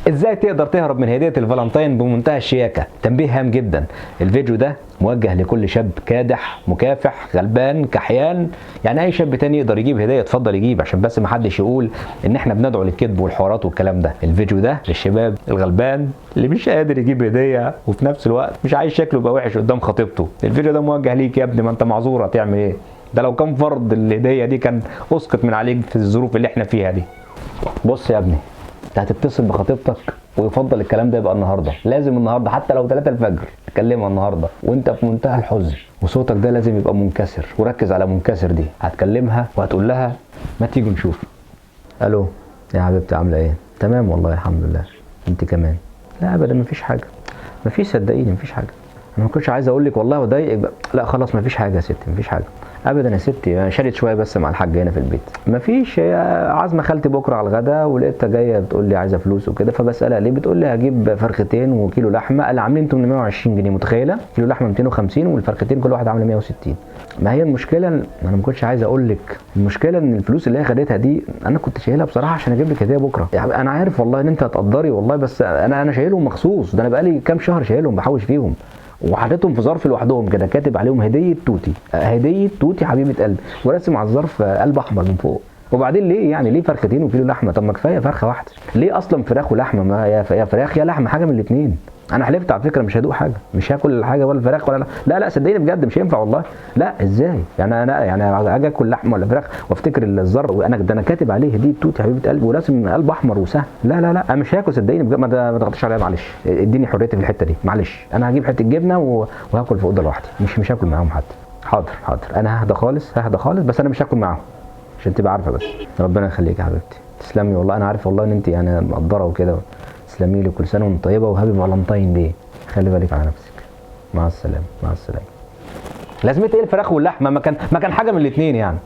ازاي تقدر تهرب من هديه الفالنتين بمنتهى الشياكه؟ تنبيه هام جدا. الفيديو ده موجه لكل شاب كادح مكافح غلبان كحيان، يعني اي شاب تاني يقدر يجيب هديه اتفضل يجيب، عشان بس ما حدش يقول ان احنا بندعو للكذب والحوارات والكلام ده. الفيديو ده للشباب الغلبان اللي مش قادر يجيب هديه وفي نفس الوقت مش عايز شكله يبقى وحش قدام خطيبته. الفيديو ده موجه ليك يا ابني، ما انت معذور، هتعمل ايه؟ ده لو كان فرض الهديه دي كان اسقط من عليك في الظروف اللي احنا فيها دي. بص يا ابني، انت هتتصل بخطيبتك ويفضل الكلام ده يبقى النهارده، لازم النهارده حتى لو 3 الفجر تكلمها النهارده وانت في منتهى الحزن، وصوتك ده لازم يبقى منكسر، وركز على منكسر دي. هتكلمها وهتقول لها ما تيجي نشوف. الو يا حبيبتي عامله ايه؟ تمام والله الحمد لله، انت كمان؟ لا ابدا مفيش حاجه، مفيش صدقيني مفيش حاجه. انا ما كنتش عايز اقول لك والله واضايقك بقى. لا خلاص مفيش حاجه يا ستي، مفيش حاجه ابدا يا ستي. انا شاريت شويه بس مع الحاج هنا في البيت. مفيش، هي عازمه خالتي بكره على الغدا ولقيتها جايه بتقول لي عايزه فلوس وكده، فبسالها ليه، بتقول لي هجيب فرختين وكيلو لحمه. قال عاملين 820 جنيه، متخيله؟ كيلو لحمه 250 والفرختين كل واحد عامله 160. ما هي المشكله انا ما كنتش عايز اقول لك، المشكله ان الفلوس اللي هي خدتها دي انا كنت شايلها بصراحه عشان اجيب لك هديه بكره. يعني انا عارف والله ان انت هتقدري والله، بس انا شايلهم مخصوص، ده انا بقالي كام شهر شايلهم بحوش فيهم، وحطيتهم في ظرف لوحدهم كده، كاتب عليهم هديه توتي، هديه توتي حبيبه قلبي، وراسم على الظرف قلب احمر من فوق. وبعدين ليه يعني؟ ليه فرختين وكيلو لحمه؟ طب ما كفايه فرخه واحده. ليه اصلا فراخ ولحمه؟ ما يا فراخ يا لحمه، حاجه من الاثنين. انا حلفت على فكره مش هدوق حاجه، مش هاكل حاجه ولا فراخ ولا لا صدقيني بجد مش هينفع والله. لا ازاي يعني؟ انا يعني اجي اكل لحمه ولا فراخ وافتكر الزر، وانا ده انا كاتب عليه هديه توتي حبيبه قلبي وراسم قلب احمر وسهل. لا انا مش هاكل صدقيني بجد، ما تغطيش عليا معلش، اديني حريتي في الحته دي معلش. انا هجيب حته جبنه وهاكل في اوضه لوحدي، مش هاكل معاهم حد. حاضر انا ههدى خالص بس انا مش هاكل معاهم عشان تبقى عارفه. بس ربنا يخليك يا حبيبتي، تسلمي والله. انا عارف والله ان انت يعني مقدره وكده، تسلمي لي، كل سنه وانت طيبه وهابي فالنتاين دي. خلي بالك على نفسك، مع السلامه مع السلامه. لازمتها ايه الفراخ واللحمه؟ ما كان حاجه من الاثنين يعني.